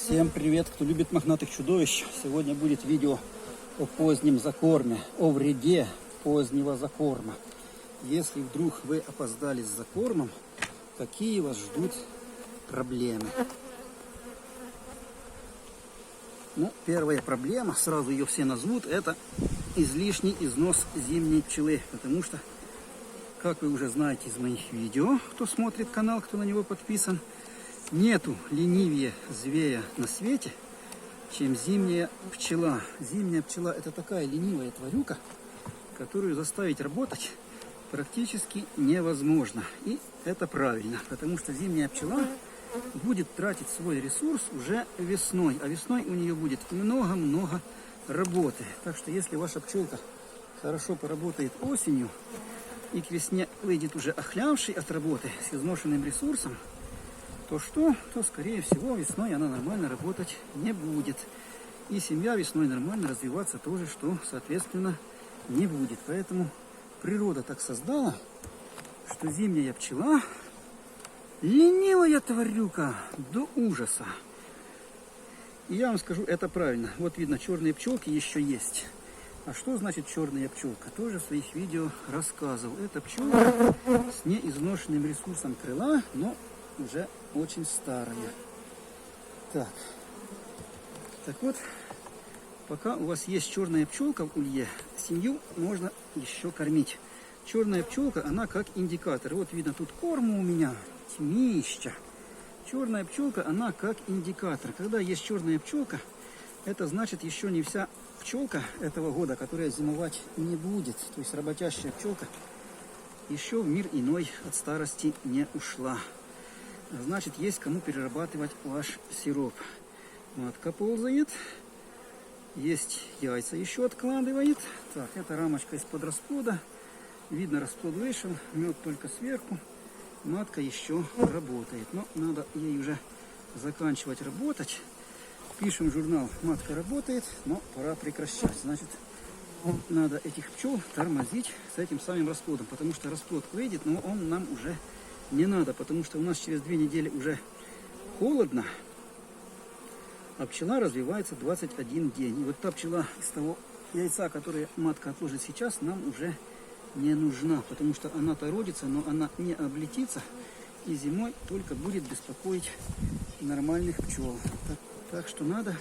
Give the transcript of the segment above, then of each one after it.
Всем привет, кто любит мохнатых чудовищ. Сегодня будет видео о позднем закорме, о вреде позднего закорма. Если вдруг вы опоздали с закормом, какие вас ждут проблемы? Ну, первая проблема, сразу ее все назовут, это излишний износ зимней пчелы. Потому что, как вы уже знаете из моих видео, кто смотрит канал, кто на него подписан, нету ленивее зверя на свете, чем зимняя пчела. Зимняя пчела — это такая ленивая тварюка, которую заставить работать практически невозможно. И это правильно, потому что зимняя пчела будет тратить свой ресурс уже весной. А весной у нее будет много-много работы. Так что если ваша пчелка хорошо поработает осенью и к весне выйдет уже охлявшей от работы с изношенным ресурсом, то скорее всего весной она нормально работать не будет. И семья весной нормально развиваться тоже, что соответственно не будет. Поэтому природа так создала, что зимняя пчела ленивая тварюка до ужаса. И я вам скажу, это правильно. Вот видно, черные пчелки еще есть. А что значит черная пчелка? Тоже в своих видео рассказывал. Это пчелка с неизношенным ресурсом крыла, но уже очень старая. Так вот, пока у вас есть черная пчелка в улье, семью можно еще кормить. Черная пчелка, она как индикатор. Вот видно, тут корма у меня тьмища. Черная пчелка, она как индикатор. Когда есть черная пчелка, это значит еще не вся пчелка этого года, которая зимовать не будет. То есть работящая пчелка еще в мир иной от старости не ушла. Значит, есть кому перерабатывать ваш сироп. Матка ползает. Есть яйца еще откладывает. Так, это рамочка из-под расплода. Видно, расплод вышел, мед только сверху. Матка еще работает. Но надо ей уже заканчивать работать. Пишем в журнал: матка работает, но пора прекращать. Значит, надо этих пчел тормозить с этим самым расплодом. Потому что расплод выйдет, но он нам уже не надо. Потому что у нас через 2 недели уже холодно. А пчела развивается 21 день. И вот та пчела из того яйца, которое матка отложит сейчас, нам уже не нужна. Потому что она-то родится, но она не облетится. И зимой только будет беспокоить нормальных пчел. Так что надо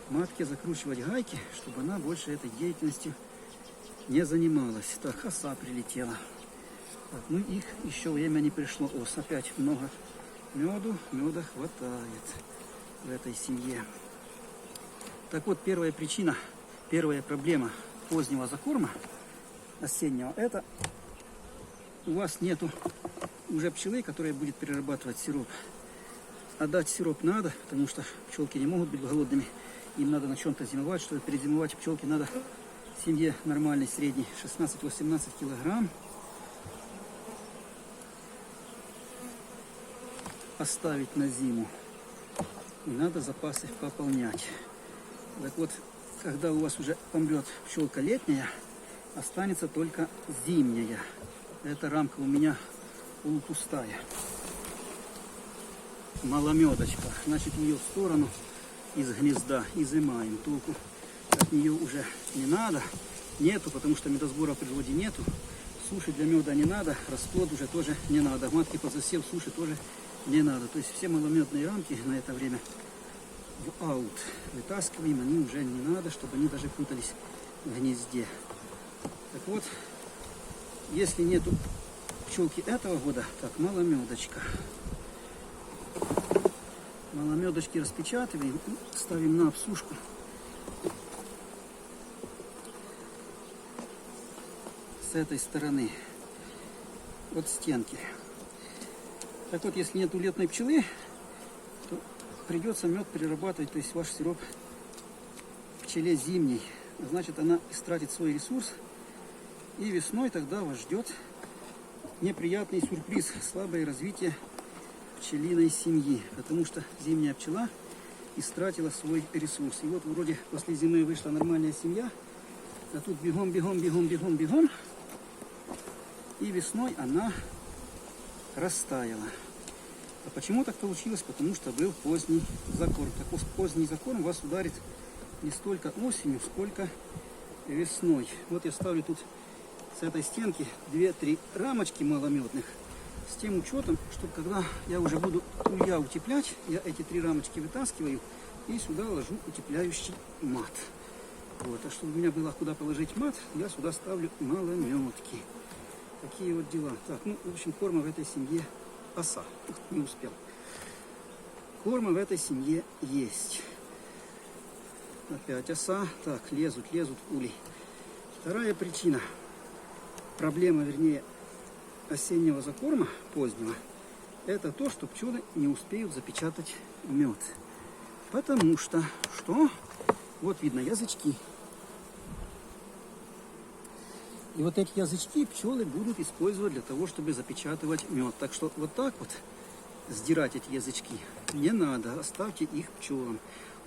матке закручивать гайки, чтобы она больше этой деятельностью не занималась. Так, оса прилетела. Так, ну их еще время не пришло. Опять много меда хватает в этой семье. Так вот, первая причина, первая проблема позднего закорма осеннего, это у вас нету уже пчелы, которая будет перерабатывать сироп. А дать сироп надо, потому что пчелки не могут быть голодными. Им надо на чем-то зимовать. Чтобы перезимовать пчелки, надо в семье нормальной, средней, 16-18 килограмм оставить на зиму. И надо запасы пополнять. Так вот, когда у вас уже помрет пчелка летняя, останется только зимняя. Эта рамка у меня полупустая. Маломедочка. Значит, ее в сторону из гнезда изымаем. Толку от нее уже не надо. Нету, потому что медосбора в природе нету. Суши для меда не надо. Расплод уже тоже не надо. Матки под засев суши тоже не надо. То есть все маломедные рамки на это время в аут вытаскиваем. Они уже не надо, чтобы они даже путались в гнезде. Так вот, если нету пчелки этого года, так, маломедочка. Маломедочки распечатываем и ставим на обсушку. С этой стороны от стенки. Так вот, если нету летной пчелы, то придется мед перерабатывать, то есть ваш сироп пчеле зимней. Значит, она истратит свой ресурс. И весной тогда вас ждет неприятный сюрприз, слабое развитие пчелиной семьи, потому что зимняя пчела истратила свой ресурс. И вот вроде после зимы вышла нормальная семья, а тут бегом. И весной она растаяла. А почему так получилось? Потому что был поздний закорм. Так вот, поздний закорм вас ударит не столько осенью, сколько весной. Вот я ставлю тут с этой стенки 2-3 рамочки малометных с тем учетом, что когда я уже буду улья утеплять, я эти 3 рамочки вытаскиваю и сюда ложу утепляющий мат. Вот. А чтобы у меня было куда положить мат, я сюда ставлю малометки. Такие вот дела. Так, ну, в общем, корма в этой семье оса. Не успел. Корма в этой семье есть. Опять оса. Так, лезут улей. Вторая причина. Проблема, вернее, осеннего закорма позднего. Это то, что пчелы не успеют запечатать мед. Потому что, вот видно язычки. И вот эти язычки пчелы будут использовать для того, чтобы запечатывать мед. Так что вот так вот сдирать эти язычки не надо. Оставьте их пчелам.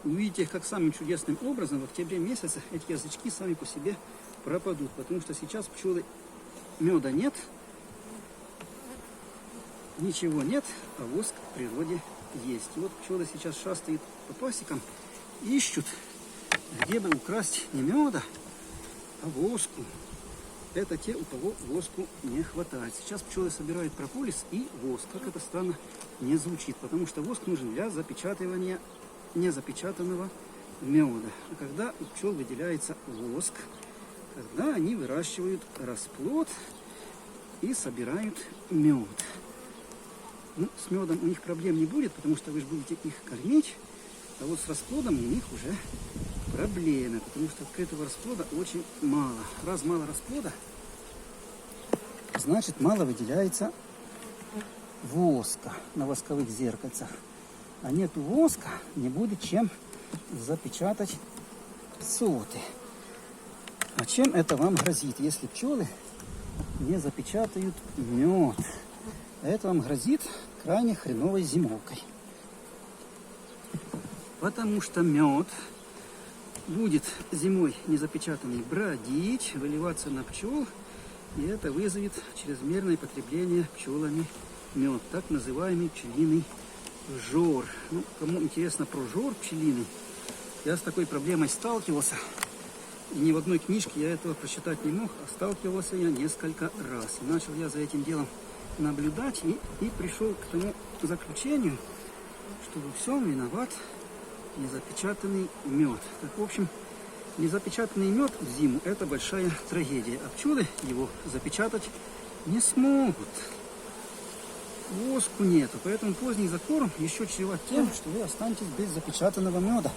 Увидите, как самым чудесным образом в октябре месяце эти язычки сами по себе пропадут. Потому что сейчас пчелы меда нет, ничего нет, а воск в природе есть. И вот пчелы сейчас шастают по пасекам, ищут, где бы украсть не меда, а воску. Это те, у кого воску не хватает. Сейчас пчелы собирают прополис и воск. Как это странно не звучит, потому что воск нужен для запечатывания незапечатанного меда. А когда у пчел выделяется воск, когда они выращивают расплод и собирают мед. Ну, с медом у них проблем не будет, потому что вы же будете их кормить, а вот с расплодом у них уже проблемы, потому что открытого расплода очень мало. Раз мало расплода, значит мало выделяется воска на восковых зеркальцах. А нету воска, не будет чем запечатать соты. А чем это вам грозит, если пчелы не запечатают мед? Это вам грозит крайне хреновой зимовкой. Потому что мед будет зимой незапечатанный бродить, выливаться на пчел, и это вызовет чрезмерное потребление пчелами мед, так называемый пчелиный жор. Ну, кому интересно про жор пчелиный, я с такой проблемой сталкивался, и ни в одной книжке я этого прочитать не мог, а сталкивался я несколько раз. И начал я за этим делом наблюдать и пришел к тому заключению, что во всем виноват незапечатанный мед. Так, в общем, незапечатанный мед в зиму – это большая трагедия, а пчелы его запечатать не смогут. Воску нету, поэтому поздний закорм еще чреват тем, что вы останетесь без запечатанного меда.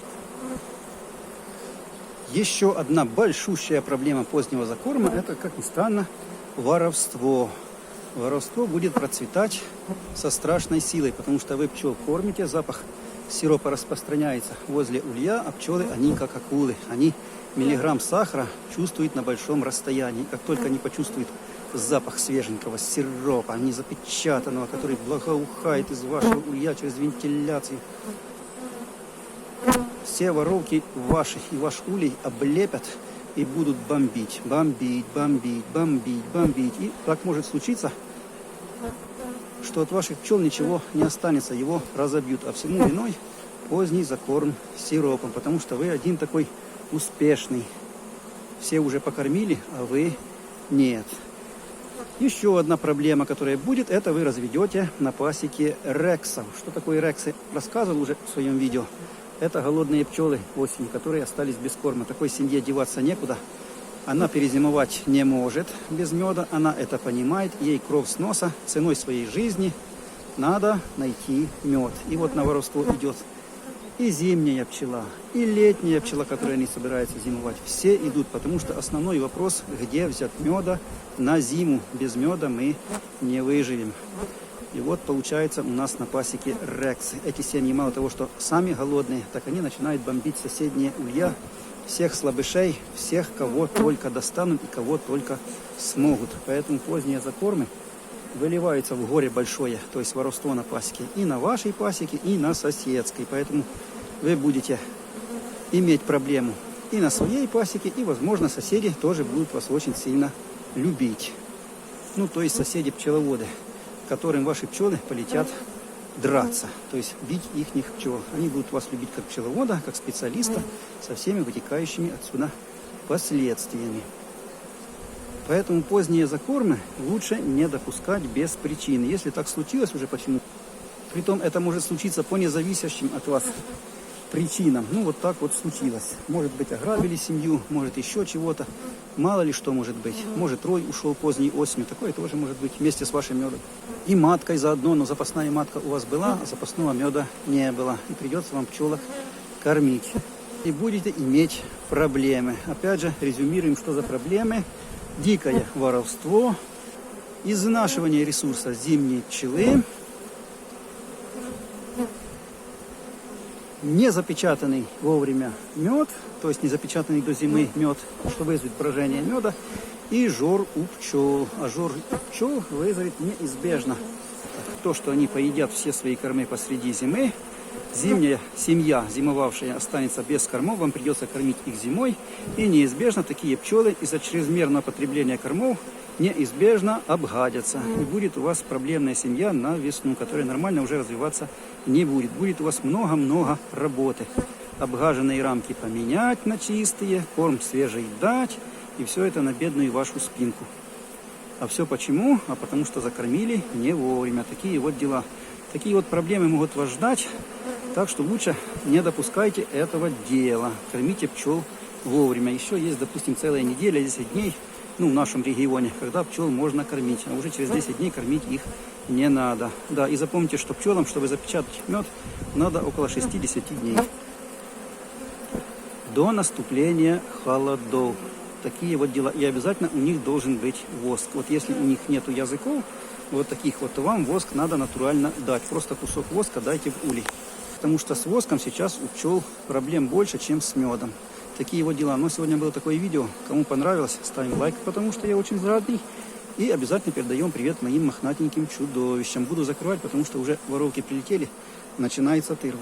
Еще одна большущая проблема позднего закорма – это, как ни странно, воровство. Воровство будет процветать со страшной силой, потому что вы пчел кормите, запах сиропа распространяется возле улья, а пчелы, они как акулы. Они миллиграмм сахара чувствуют на большом расстоянии. Как только они почувствуют запах свеженького сиропа, не запечатанного, который благоухает из вашего улья через вентиляцию, все воровки ваши и ваш улей облепят и будут бомбить. И так может случиться, что от ваших пчел ничего не останется, его разобьют. А всему виной поздний закорм сиропом, потому что вы один такой успешный. Все уже покормили, а вы нет. Еще одна проблема, которая будет, это вы разведете на пасеке рексов. Что такое рексы? Рассказывал уже в своем видео. Это голодные пчелы осенью, которые остались без корма. Такой семье деваться некуда. Она перезимовать не может без меда, она это понимает, ей кровь с носа, ценой своей жизни надо найти мед. И вот на воровство идет и зимняя пчела, и летняя пчела, которая не собирается зимовать. Все идут, потому что основной вопрос, где взять меда на зиму. Без меда мы не выживем. И вот получается у нас на пасеке рексы. Эти семьи мало того, что сами голодные, так они начинают бомбить соседние улья. Всех слабышей, всех, кого только достанут и кого только смогут. Поэтому поздние закормы выливаются в горе большое, то есть воровство на пасеке. И на вашей пасеке, и на соседской. Поэтому вы будете иметь проблему и на своей пасеке, и, возможно, соседи тоже будут вас очень сильно любить. Ну, то есть соседи-пчеловоды, которым ваши пчелы полетят драться, то есть бить их пчел. Они будут вас любить как пчеловода, как специалиста, со всеми вытекающими отсюда последствиями. Поэтому поздние закормы лучше не допускать без причины. Если так случилось уже почему, притом это может случиться по независящим от вас причинам. Ну вот так вот случилось. Может быть, ограбили семью, может еще чего-то. Мало ли что может быть. Может, рой ушел поздней осенью. Такое тоже может быть вместе с вашим медом. И маткой заодно, но запасная матка у вас была, а запасного меда не было. И придется вам пчелок кормить. И будете иметь проблемы. Опять же, резюмируем, что за проблемы. Дикое воровство, изнашивание ресурса зимней пчелы, не запечатанный вовремя мед, то есть не запечатанный до зимы мед, что вызовет брожение меда, и жор у пчел. А жор у пчел вызовет неизбежно то, что они поедят все свои кормы посреди зимы. Зимняя семья, зимовавшая, останется без кормов, вам придется кормить их зимой. И неизбежно такие пчелы из-за чрезмерного потребления кормов неизбежно обгадятся. И будет у вас проблемная семья на весну, которая нормально уже развиваться не будет. Будет у вас много-много работы. Обгаженные рамки поменять на чистые, корм свежий дать. И все это на бедную вашу спинку. А все почему? А потому что закормили не вовремя. Такие вот дела. Такие вот проблемы могут вас ждать. Так что лучше не допускайте этого дела. Кормите пчел вовремя. Еще есть, допустим, целая неделя, 10 дней, ну, в нашем регионе, когда пчел можно кормить. А уже через 10 дней кормить их не надо. Да, и запомните, что пчелам, чтобы запечатать мед, надо около 60 дней. До наступления холодов. Такие вот дела. И обязательно у них должен быть воск. Вот если у них нету языков, вот таких вот, то вам воск надо натурально дать. Просто кусок воска дайте в улей. Потому что с воском сейчас у пчел проблем больше, чем с медом. Такие вот дела. Но сегодня было такое видео. Кому понравилось, ставим лайк, потому что я очень жадный. И обязательно передаем привет моим мохнатеньким чудовищам. Буду закрывать, потому что уже воровки прилетели. Начинается тырва.